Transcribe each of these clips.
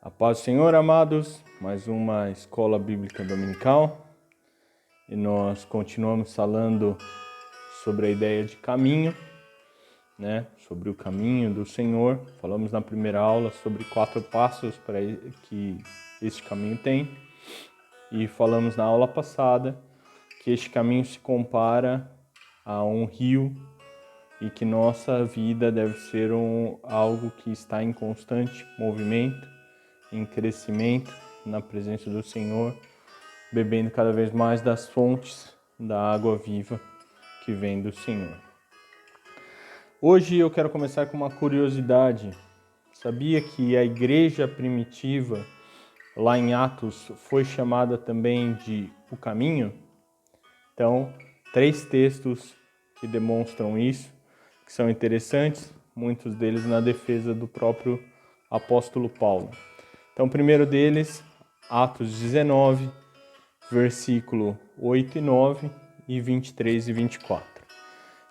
A paz do Senhor, amados, mais uma escola bíblica dominical e nós continuamos falando sobre a ideia de caminho, sobre o caminho do Senhor. Falamos na primeira aula sobre 4 passos para que este caminho tem e falamos na aula passada que este caminho se compara a um rio e que nossa vida deve ser algo que está em constante movimento, em crescimento na presença do Senhor, bebendo cada vez mais das fontes da água viva que vem do Senhor. Hoje eu quero começar com uma curiosidade. Sabia que a igreja primitiva, lá em Atos, foi chamada também de o caminho? Então, 3 textos que demonstram isso, que são interessantes, muitos deles na defesa do próprio apóstolo Paulo. Então, o primeiro deles, Atos 19, versículo 8 e 9 e 23 e 24.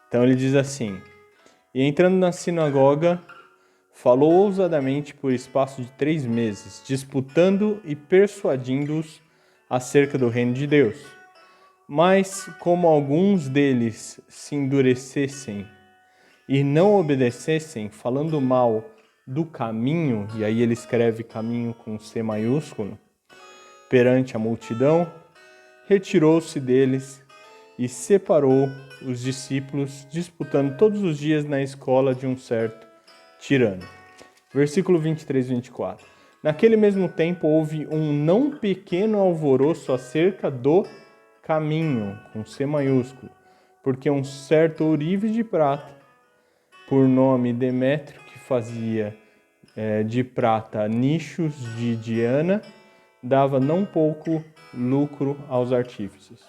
Então, ele diz assim: E entrando na sinagoga, falou ousadamente por espaço de 3 meses, disputando e persuadindo-os acerca do reino de Deus. Mas, como alguns deles se endurecessem e não obedecessem, falando mal do caminho, e aí ele escreve caminho com C maiúsculo, perante a multidão, retirou-se deles e separou os discípulos, disputando todos os dias na escola de um certo tirano. Versículo 23 e 24. Naquele mesmo tempo houve um não pequeno alvoroço acerca do caminho, com C maiúsculo, porque um certo ourive de prata, por nome Demétrio, que fazia de prata nichos de Diana, dava não pouco lucro aos artífices.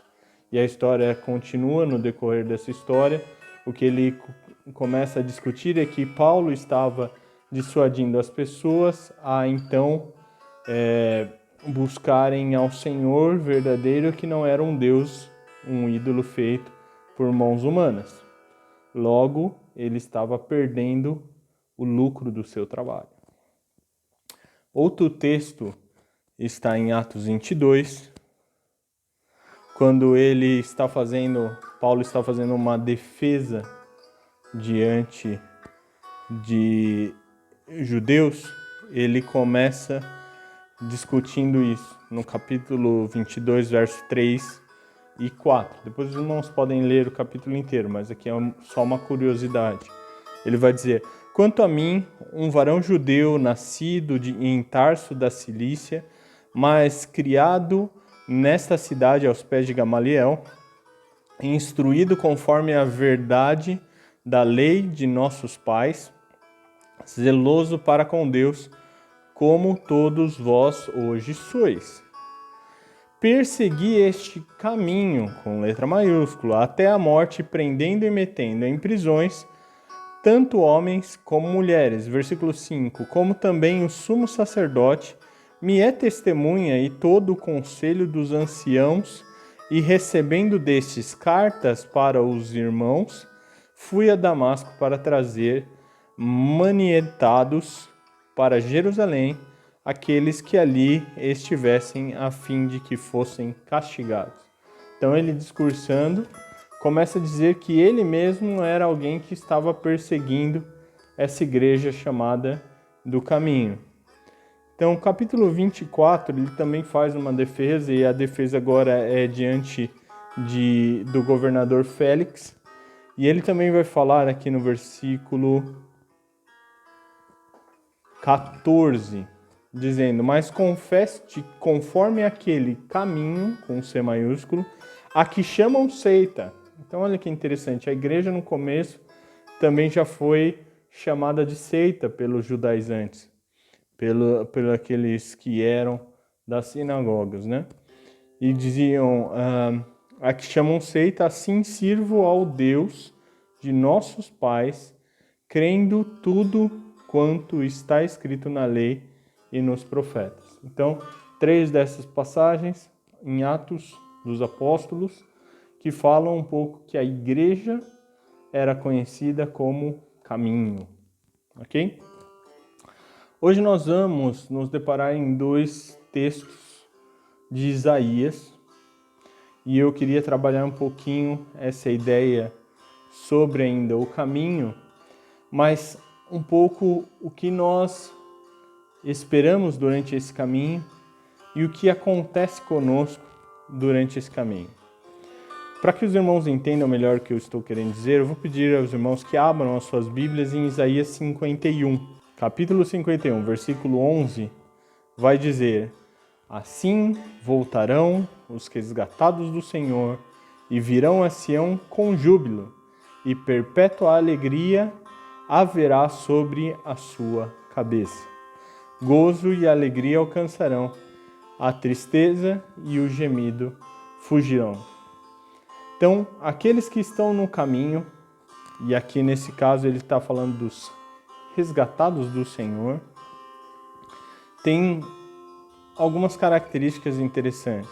E a história continua no decorrer dessa história. O que ele começa a discutir é que Paulo estava dissuadindo as pessoas a então buscarem ao Senhor verdadeiro, que não era um Deus, um ídolo feito por mãos humanas. Logo, ele estava perdendo o lucro do seu trabalho. Outro texto está em Atos 22, quando Paulo está fazendo uma defesa diante de judeus. Ele começa discutindo isso no capítulo 22, verso 3 e 4. Depois os irmãos podem ler o capítulo inteiro, mas aqui é só uma curiosidade. Ele vai dizer: Quanto a mim, um varão judeu nascido em Tarso da Cilícia, mas criado nesta cidade aos pés de Gamaliel, instruído conforme a verdade da lei de nossos pais, zeloso para com Deus, como todos vós hoje sois. Persegui este caminho, com letra maiúscula, até a morte, prendendo e metendo em prisões tanto homens como mulheres. Versículo 5. Como também o sumo sacerdote me é testemunha e todo o conselho dos anciãos, e recebendo destes cartas para os irmãos, fui a Damasco para trazer manietados para Jerusalém aqueles que ali estivessem, a fim de que fossem castigados. Então ele, discursando, começa a dizer que ele mesmo era alguém que estava perseguindo essa igreja chamada do caminho. Então, o capítulo 24, ele também faz uma defesa, e a defesa agora é diante do governador Félix. E ele também vai falar aqui no versículo 14, dizendo: Mas confesse-te conforme aquele caminho, com C maiúsculo, a que chamam seita. Então, olha que interessante, a igreja no começo também já foi chamada de seita pelos judaizantes, pelos aqueles que eram das sinagogas, E diziam: a que chamam seita, assim sirvo ao Deus de nossos pais, crendo tudo quanto está escrito na lei e nos profetas. Então, 3 dessas passagens em Atos dos Apóstolos, que falam um pouco que a igreja era conhecida como caminho, ok? Hoje nós vamos nos deparar em 2 textos de Isaías e eu queria trabalhar um pouquinho essa ideia sobre ainda o caminho, mas um pouco o que nós esperamos durante esse caminho e o que acontece conosco durante esse caminho. Para que os irmãos entendam melhor o que eu estou querendo dizer, eu vou pedir aos irmãos que abram as suas Bíblias em Isaías 51. Capítulo 51, versículo 11, vai dizer: Assim voltarão os resgatados do Senhor e virão a Sião com júbilo, e perpétua alegria haverá sobre a sua cabeça. Gozo e alegria alcançarão, a tristeza e o gemido fugirão. Então, aqueles que estão no caminho, e aqui nesse caso ele está falando dos resgatados do Senhor, tem algumas características interessantes.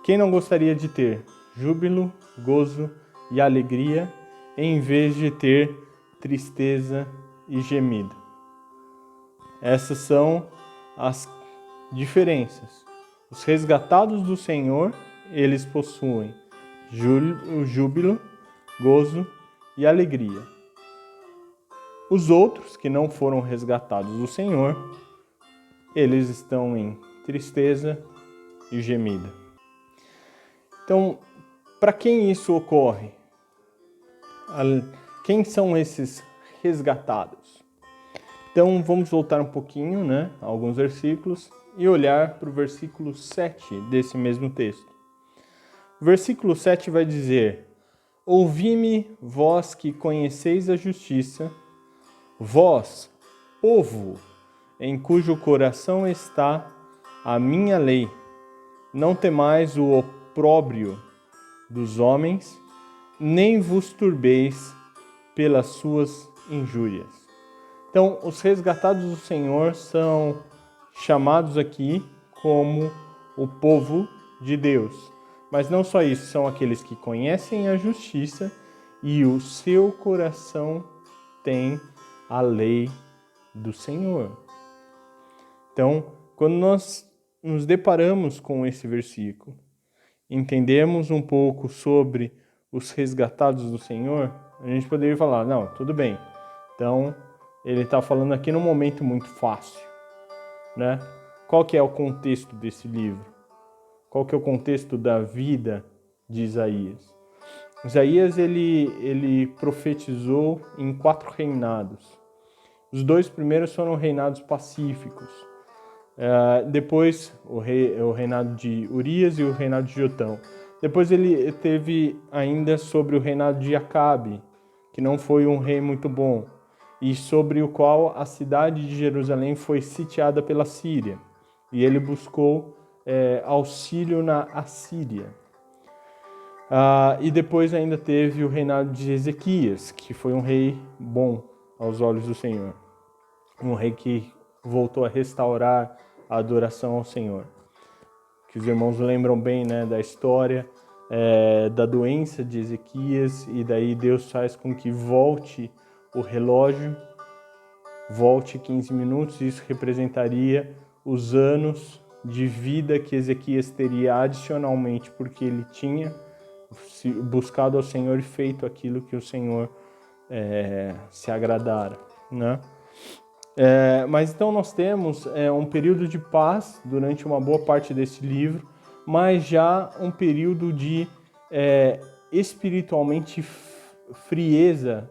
Quem não gostaria de ter júbilo, gozo e alegria, em vez de ter tristeza e gemido? Essas são as diferenças. Os resgatados do Senhor, eles possuem júbilo, gozo e alegria. Os outros, que não foram resgatados do Senhor, eles estão em tristeza e gemido. Então, para quem isso ocorre? Quem são esses resgatados? Então, vamos voltar um pouquinho, a alguns versículos e olhar para o versículo 7 desse mesmo texto. O versículo 7 vai dizer: Ouvi-me, vós que conheceis a justiça, vós, povo, em cujo coração está a minha lei, não temais o opróbrio dos homens, nem vos turbeis pelas suas injúrias. Então, os resgatados do Senhor são chamados aqui como o povo de Deus. Mas não só isso, são aqueles que conhecem a justiça e o seu coração tem a lei do Senhor. Então, quando nós nos deparamos com esse versículo, entendemos um pouco sobre os resgatados do Senhor, a gente poderia falar, não, tudo bem. Então, ele está falando aqui num momento muito fácil, Qual que é o contexto desse livro? Qual que é o contexto da vida de Isaías? Isaías, ele profetizou em 4 reinados. Os 2 primeiros foram reinados pacíficos. Depois, o reinado de Urias e o reinado de Jotão. Depois ele teve ainda sobre o reinado de Acabe, que não foi um rei muito bom, e sobre o qual a cidade de Jerusalém foi sitiada pela Síria. E ele buscou auxílio na Assíria. E depois ainda teve o reinado de Ezequias, que foi um rei bom aos olhos do Senhor. Um rei que voltou a restaurar a adoração ao Senhor. Que os irmãos lembram bem, da história da doença de Ezequias, e daí Deus faz com que volte o relógio, volte 15 minutos, e isso representaria os anos de vida que Ezequias teria adicionalmente, porque ele tinha buscado ao Senhor e feito aquilo que o Senhor se agradara, Mas então nós temos um período de paz durante uma boa parte desse livro, mas já um período de espiritualmente frieza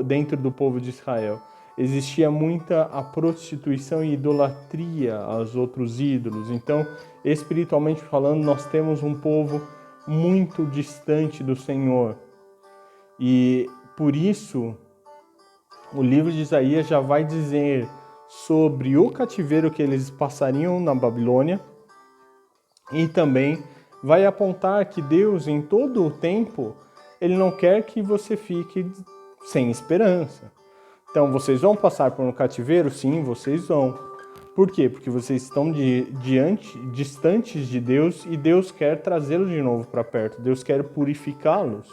dentro do povo de Israel. Existia muita a prostituição e idolatria aos outros ídolos. Então, espiritualmente falando, nós temos um povo muito distante do Senhor. E por isso, o livro de Isaías já vai dizer sobre o cativeiro que eles passariam na Babilônia, e também vai apontar que Deus, em todo o tempo, Ele não quer que você fique sem esperança. Então, vocês vão passar por um cativeiro? Sim, vocês vão. Por quê? Porque vocês estão distantes de Deus, e Deus quer trazê-los de novo para perto. Deus quer purificá-los.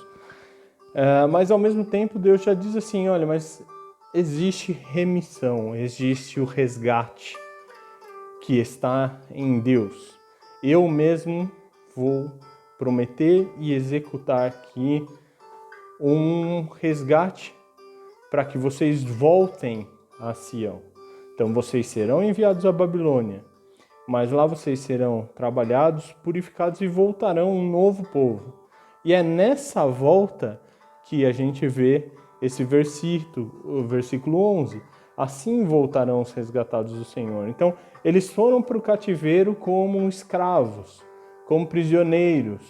Mas, ao mesmo tempo, Deus já diz assim, olha, mas existe remissão, existe o resgate que está em Deus. Eu mesmo vou prometer e executar aqui um resgate para que vocês voltem a Sião. Então vocês serão enviados à Babilônia, mas lá vocês serão trabalhados, purificados e voltarão um novo povo. E é nessa volta que a gente vê esse versículo, o versículo 11. Assim voltarão os resgatados do Senhor. Então, eles foram para o cativeiro como escravos, como prisioneiros.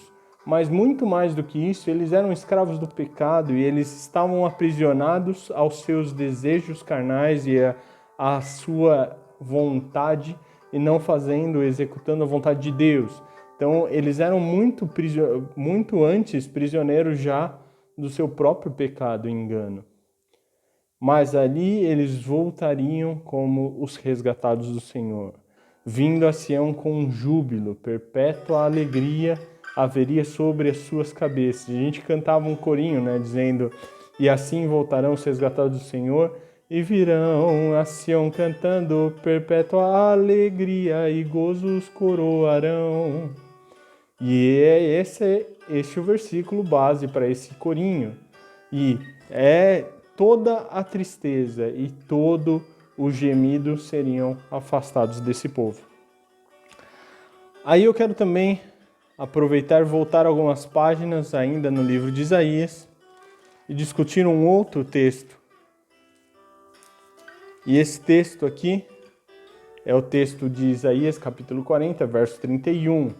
Mas muito mais do que isso, eles eram escravos do pecado e eles estavam aprisionados aos seus desejos carnais e à sua vontade e não executando a vontade de Deus. Então, eles eram muito antes prisioneiros já do seu próprio pecado e engano. Mas ali eles voltariam como os resgatados do Senhor, vindo a Sião com júbilo, perpétua alegria haveria sobre as suas cabeças. A gente cantava um corinho, dizendo: e assim voltarão os resgatados do Senhor e virão a Sião cantando, perpétua alegria e gozos coroarão. E é esse o versículo base para esse corinho. E toda a tristeza e todo o gemido seriam afastados desse povo. Aí eu quero também aproveitar e voltar algumas páginas ainda no livro de Isaías e discutir um outro texto. E esse texto aqui é o texto de Isaías, capítulo 40, verso 31.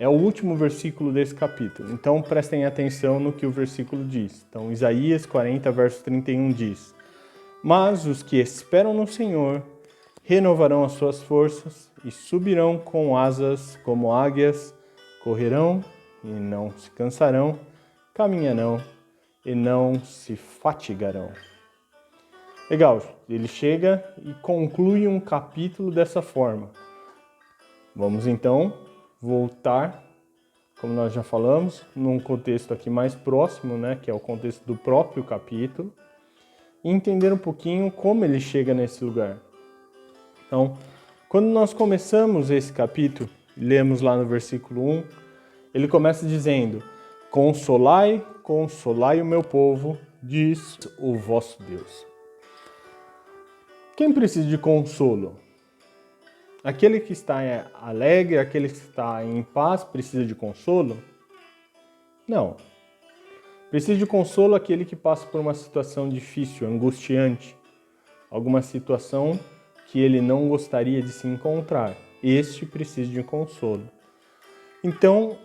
É o último versículo desse capítulo. Então, prestem atenção no que o versículo diz. Então, Isaías 40, verso 31 diz: mas os que esperam no Senhor renovarão as suas forças e subirão com asas como águias, correrão e não se cansarão, caminharão e não se fatigarão. Legal, ele chega e conclui um capítulo dessa forma. Vamos então voltar, como nós já falamos, num contexto aqui mais próximo, que é o contexto do próprio capítulo, e entender um pouquinho como ele chega nesse lugar. Então, quando nós começamos esse capítulo, lemos lá no versículo 1, ele começa dizendo: consolai, consolai o meu povo, diz o vosso Deus. Quem precisa de consolo? Aquele que está alegre, aquele que está em paz, precisa de consolo? Não. Precisa de consolo aquele que passa por uma situação difícil, angustiante, alguma situação que ele não gostaria de se encontrar. Este precisa de consolo. Então,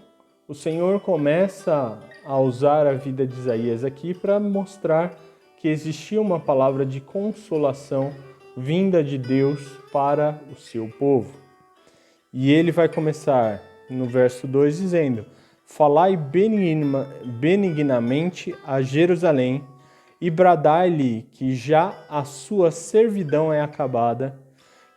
o Senhor começa a usar a vida de Isaías aqui para mostrar que existia uma palavra de consolação vinda de Deus para o seu povo. E ele vai começar no verso 2 dizendo: falai benignamente a Jerusalém e bradai-lhe que já a sua servidão é acabada,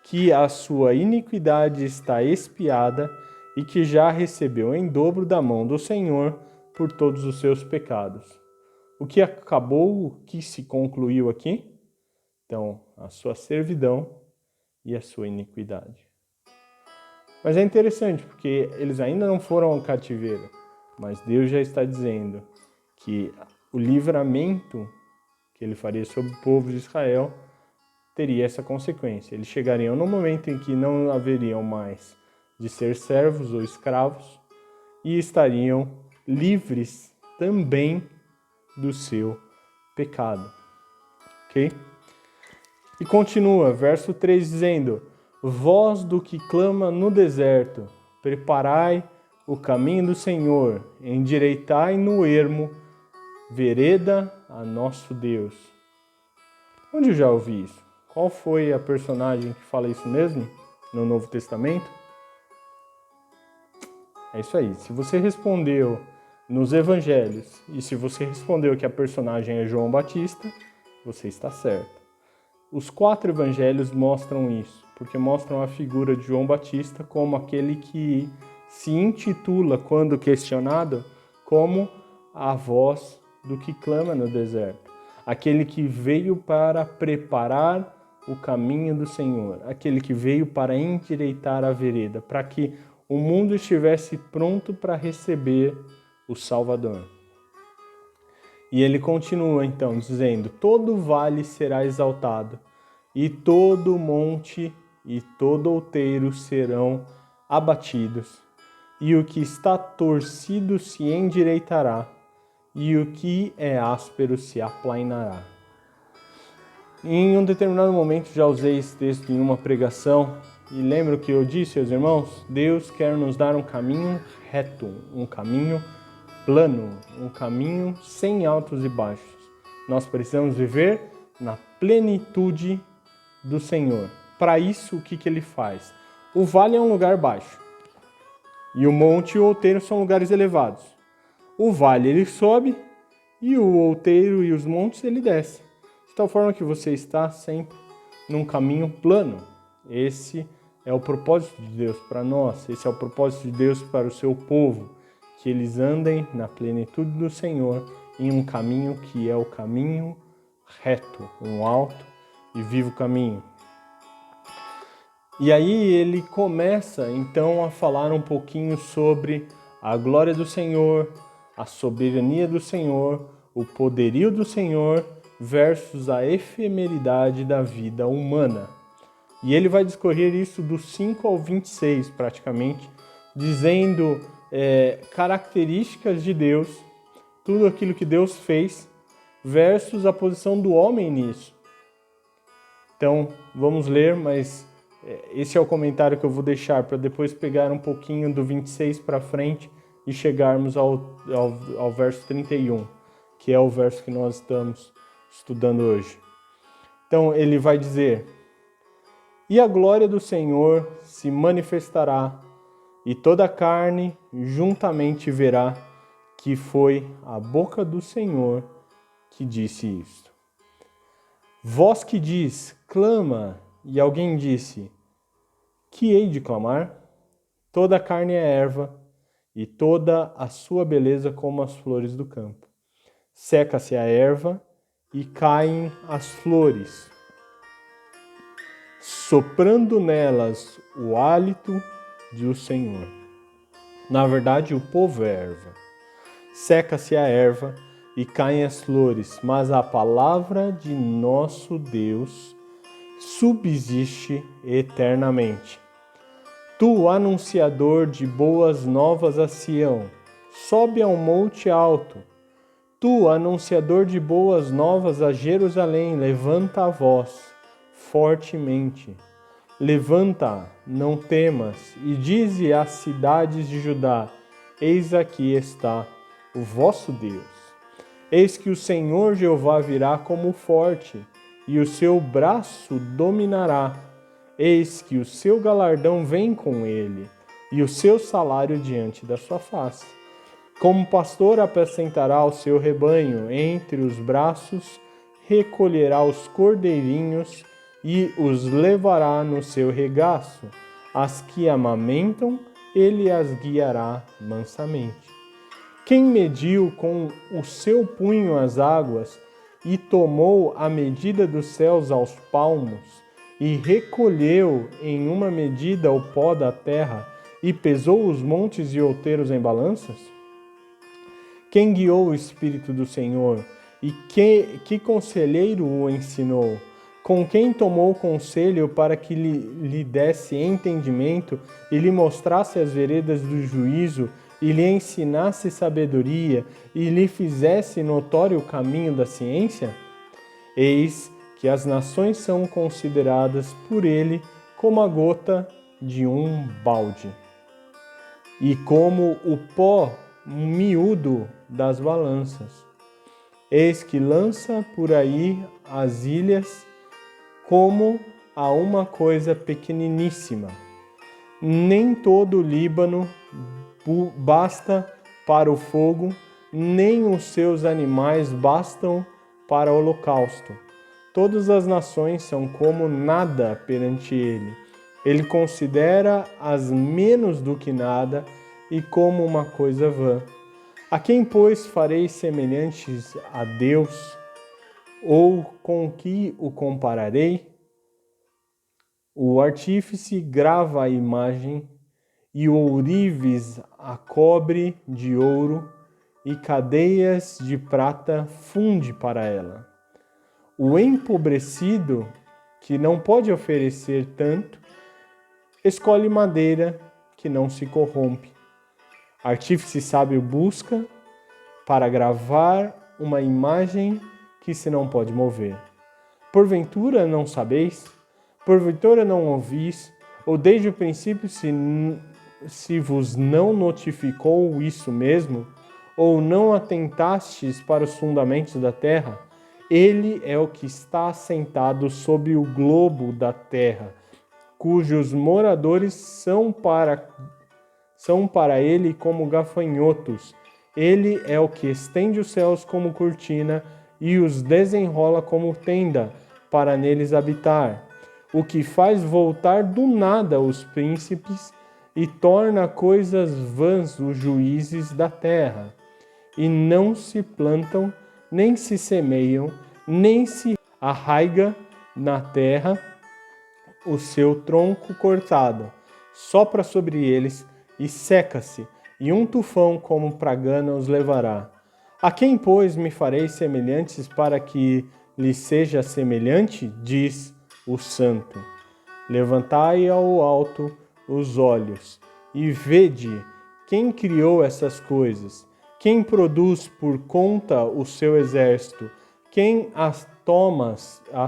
que a sua iniquidade está expiada e que já recebeu em dobro da mão do Senhor por todos os seus pecados. O que acabou, o que se concluiu aqui? Então, a sua servidão e a sua iniquidade. Mas é interessante, porque eles ainda não foram ao cativeiro, mas Deus já está dizendo que o livramento que ele faria sobre o povo de Israel teria essa consequência. Eles chegariam no momento em que não haveriam mais de ser servos ou escravos e estariam livres também do seu pecado. Ok? E continua, verso 3 dizendo: voz do que clama no deserto, preparai o caminho do Senhor, endireitai no ermo, vereda a nosso Deus. Onde eu já ouvi isso? Qual foi a personagem que fala isso mesmo no Novo Testamento? É isso aí. Se você respondeu nos Evangelhos e se você respondeu que a personagem é João Batista, você está certo. Os 4 Evangelhos mostram isso, porque mostram a figura de João Batista como aquele que se intitula, quando questionado, como a voz do que clama no deserto. aquele que veio para preparar o caminho do Senhor, aquele que veio para endireitar a vereda, para que o mundo estivesse pronto para receber o Salvador. E ele continua então dizendo: todo vale será exaltado, e todo monte e todo outeiro serão abatidos, e o que está torcido se endireitará, e o que é áspero se aplainará. Em um determinado momento já usei esse texto em uma pregação, e lembro que eu disse aos irmãos: Deus quer nos dar um caminho reto, um caminho plano, um caminho sem altos e baixos. Nós precisamos viver na plenitude do Senhor. Para isso, o que ele faz? O vale é um lugar baixo, e o monte e o outeiro são lugares elevados. O vale ele sobe, e o outeiro e os montes ele desce. De tal forma que você está sempre num caminho plano. Esse é o propósito de Deus para nós, esse é o propósito de Deus para o seu povo, que eles andem na plenitude do Senhor em um caminho que é o caminho reto, um alto e vivo caminho. E aí ele começa então a falar um pouquinho sobre a glória do Senhor, a soberania do Senhor, o poderio do Senhor versus a efemeridade da vida humana. E ele vai discorrer isso do 5 ao 26 praticamente, dizendo características de Deus, tudo aquilo que Deus fez versus a posição do homem nisso. Então vamos ler, mas esse é o comentário que eu vou deixar para depois pegar um pouquinho do 26 para frente e chegarmos ao verso 31, que é o verso que nós estamos estudando hoje. Então ele vai dizer: e a glória do Senhor se manifestará, e toda a carne juntamente verá que foi a boca do Senhor que disse isto. Voz que diz, clama, e alguém disse, que hei de clamar? Toda a carne é erva, e toda a sua beleza como as flores do campo. Seca-se a erva, e caem as flores, soprando nelas o hálito do Senhor. Na verdade, o povo é erva. Seca-se a erva e caem as flores, mas a palavra de nosso Deus subsiste eternamente. Tu, anunciador de boas novas a Sião, sobe ao monte alto. Tu, anunciador de boas novas a Jerusalém, levanta a voz fortemente. Levanta, não temas, e dize às cidades de Judá: eis aqui está o vosso Deus. Eis que o Senhor Jeová virá como forte, e o seu braço dominará. Eis que o seu galardão vem com ele, e o seu salário diante da sua face. Como pastor apacentará o seu rebanho, entre os braços recolherá os cordeirinhos e os levará no seu regaço. As que amamentam, ele as guiará mansamente. Quem mediu com o seu punho as águas e tomou a medida dos céus aos palmos e recolheu em uma medida o pó da terra e pesou os montes e outeiros em balanças? Quem guiou o Espírito do Senhor e que conselheiro o ensinou? Com quem tomou conselho para que lhe desse entendimento e lhe mostrasse as veredas do juízo e lhe ensinasse sabedoria e lhe fizesse notório o caminho da ciência? Eis que as nações são consideradas por ele como a gota de um balde e como o pó miúdo das balanças. Eis que lança por aí as ilhas como a uma coisa pequeniníssima. Nem todo o Líbano basta para o fogo, nem os seus animais bastam para o holocausto. Todas as nações são como nada perante ele. Ele considera as menos do que nada e como uma coisa vã. A quem, pois, farei semelhantes a Deus? Ou com que o compararei? O artífice grava a imagem, e o ourives a cobre de ouro, e cadeias de prata funde para ela. O empobrecido, que não pode oferecer tanto, escolhe madeira que não se corrompe. Artífice sábio busca para gravar uma imagem que se não pode mover. Porventura não sabeis? Porventura não ouvis? Ou desde o princípio se vos não notificou isso mesmo? Ou não atentastes para os fundamentos da terra? Ele é o que está assentado sobre o globo da terra, cujos moradores são para ele como gafanhotos. Ele é o que estende os céus como cortina e os desenrola como tenda, para neles habitar. O que faz voltar do nada os príncipes e torna coisas vãs os juízes da terra. E não se plantam, nem se semeiam, nem se arraiga na terra o seu tronco cortado, sopra sobre eles e seca-se, e um tufão como pragana os levará. A quem, pois, me farei semelhantes para que lhe seja semelhante? Diz o Santo. Levantai ao alto os olhos e vede quem criou essas coisas, quem produz por conta o seu exército, quem a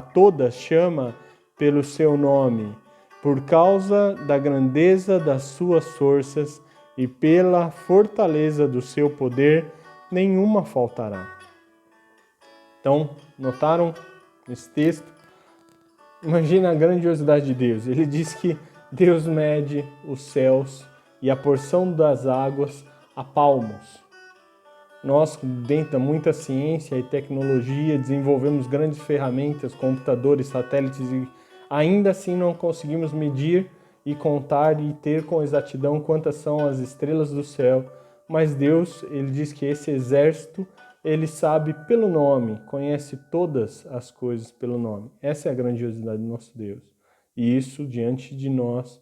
todas chama pelo seu nome, por causa da grandeza das suas forças e pela fortaleza do seu poder, nenhuma faltará. Então, notaram esse texto? Imagina a grandiosidade de Deus. Ele diz que Deus mede os céus e a porção das águas a palmos. Nós, dentro de muita ciência e tecnologia, desenvolvemos grandes ferramentas, computadores, satélites, e ainda assim não conseguimos medir e contar e ter com exatidão quantas são as estrelas do céu. Mas Deus, ele diz que esse exército, ele sabe pelo nome, conhece todas as coisas pelo nome. Essa é a grandiosidade do nosso Deus. E isso, diante de nós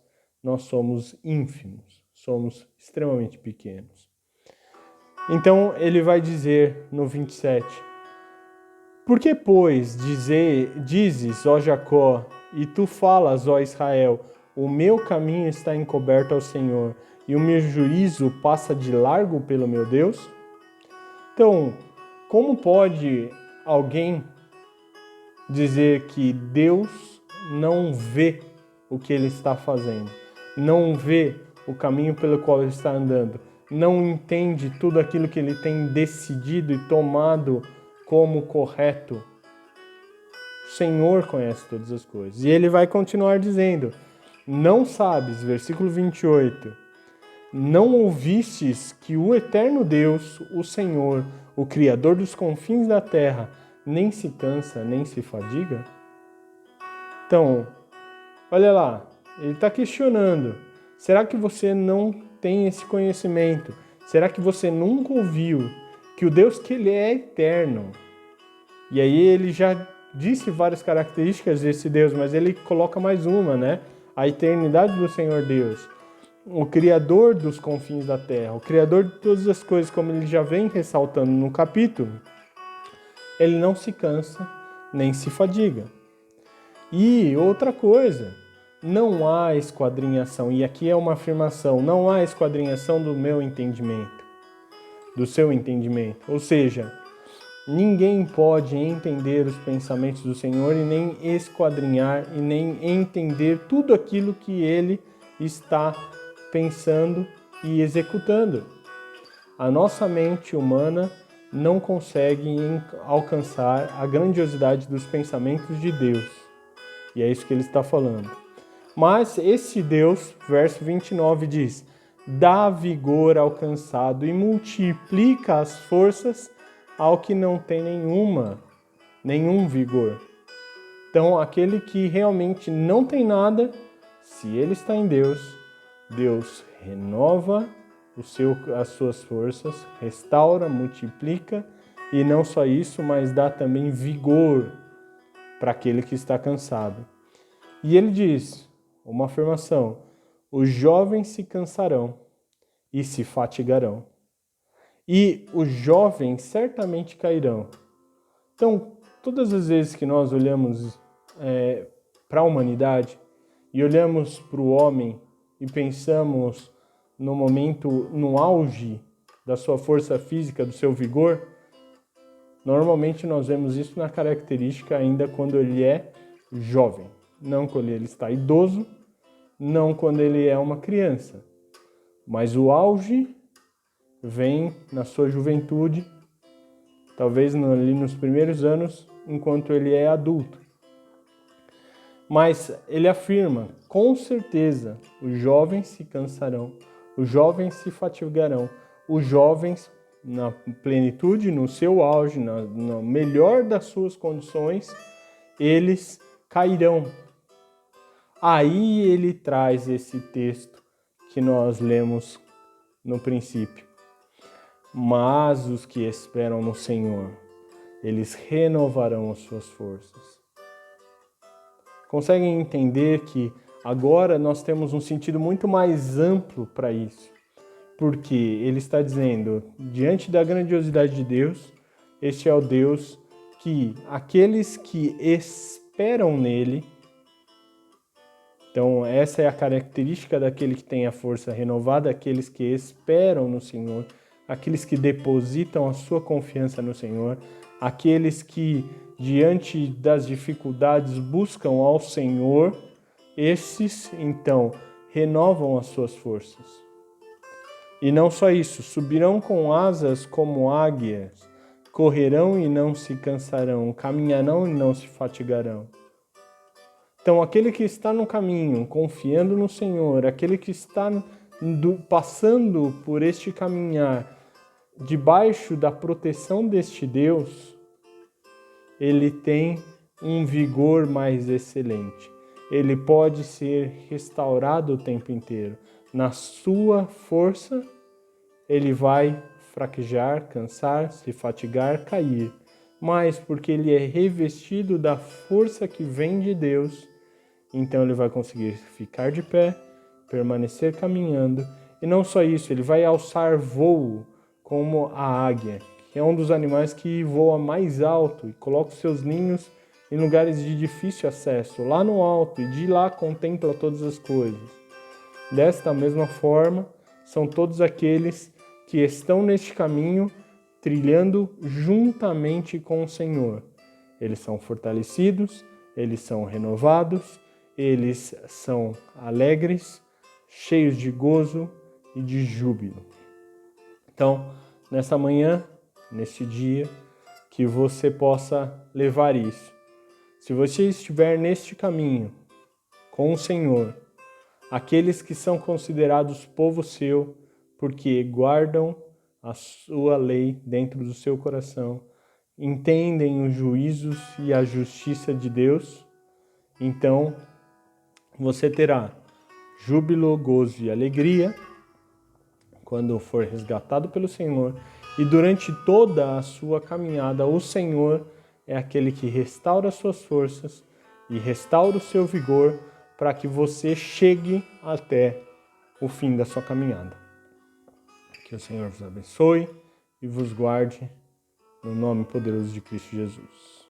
somos ínfimos, somos extremamente pequenos. Então ele vai dizer no 27, por que, pois, dizes, ó Jacó, e tu falas, ó Israel, o meu caminho está encoberto ao Senhor, e o meu juízo passa de largo pelo meu Deus? Então, como pode alguém dizer que Deus não vê o que ele está fazendo, não vê o caminho pelo qual ele está andando, não entende tudo aquilo que ele tem decidido e tomado como correto? O Senhor conhece todas as coisas. E ele vai continuar dizendo, não sabes, versículo 28, não ouvistes que o eterno Deus, o Senhor, o Criador dos confins da terra, nem se cansa, nem se fadiga? Então, olha lá, ele está questionando, será que você não tem esse conhecimento? Será que você nunca ouviu que o Deus que ele é eterno? E aí ele já disse várias características desse Deus, mas ele coloca mais uma, né? A eternidade do Senhor Deus, o Criador dos confins da terra, o Criador de todas as coisas, como ele já vem ressaltando no capítulo, ele não se cansa nem se fadiga. E outra coisa, não há esquadrinhação, e aqui é uma afirmação, não há esquadrinhação do meu entendimento, do seu entendimento. Ou seja, ninguém pode entender os pensamentos do Senhor e nem esquadrinhar e nem entender tudo aquilo que ele está pensando e executando. A nossa mente humana não consegue alcançar a grandiosidade dos pensamentos de Deus. E é isso que ele está falando. Mas esse Deus, verso 29 diz, dá vigor ao cansado e multiplica as forças ao que não tem nenhum vigor. Então, aquele que realmente não tem nada, se ele está em Deus, Deus renova as suas forças, restaura, multiplica E não só isso, mas dá também vigor para aquele que está cansado. E ele diz, uma afirmação: os jovens se cansarão e se fatigarão, e os jovens certamente cairão. Então, todas as vezes que nós olhamos para a humanidade e olhamos para o homem e pensamos no momento, no auge da sua força física, do seu vigor, normalmente nós vemos isso na característica ainda quando ele é jovem, não quando ele está idoso, não quando ele é uma criança. Mas o auge vem na sua juventude, talvez ali nos primeiros anos, enquanto ele é adulto. Mas ele afirma, com certeza, os jovens se cansarão, os jovens se fatigarão, os jovens, na plenitude, no seu auge, no melhor das suas condições, eles cairão. Aí ele traz esse texto que nós lemos no princípio. Mas os que esperam no Senhor, eles renovarão as suas forças. Conseguem entender que agora nós temos um sentido muito mais amplo para isso? Porque ele está dizendo, diante da grandiosidade de Deus, este é o Deus que aqueles que esperam nele, então essa é a característica daquele que tem a força renovada, aqueles que esperam no Senhor, aqueles que depositam a sua confiança no Senhor, aqueles que, diante das dificuldades, buscam ao Senhor, esses, então, renovam as suas forças. E não só isso, subirão com asas como águias, correrão e não se cansarão, caminharão e não se fatigarão. Então, aquele que está no caminho, confiando no Senhor, aquele que está passando por este caminhar, debaixo da proteção deste Deus, ele tem um vigor mais excelente. Ele pode ser restaurado o tempo inteiro. Na sua força, ele vai fraquejar, cansar, se fatigar, cair. Mas porque ele é revestido da força que vem de Deus, então ele vai conseguir ficar de pé, permanecer caminhando. E não só isso, ele vai alçar voo como a águia, que é um dos animais que voa mais alto e coloca os seus ninhos em lugares de difícil acesso, lá no alto, e de lá contempla todas as coisas. Desta mesma forma, são todos aqueles que estão neste caminho, trilhando juntamente com o Senhor. Eles são fortalecidos, eles são renovados, eles são alegres, cheios de gozo e de júbilo. Então, nessa manhã, neste dia, que você possa levar isso. Se você estiver neste caminho com o Senhor, aqueles que são considerados povo seu, porque guardam a sua lei dentro do seu coração, entendem os juízos e a justiça de Deus, então você terá júbilo, gozo e alegria quando for resgatado pelo Senhor, e durante toda a sua caminhada, o Senhor é aquele que restaura as suas forças e restaura o seu vigor para que você chegue até o fim da sua caminhada. Que o Senhor vos abençoe e vos guarde no nome poderoso de Cristo Jesus.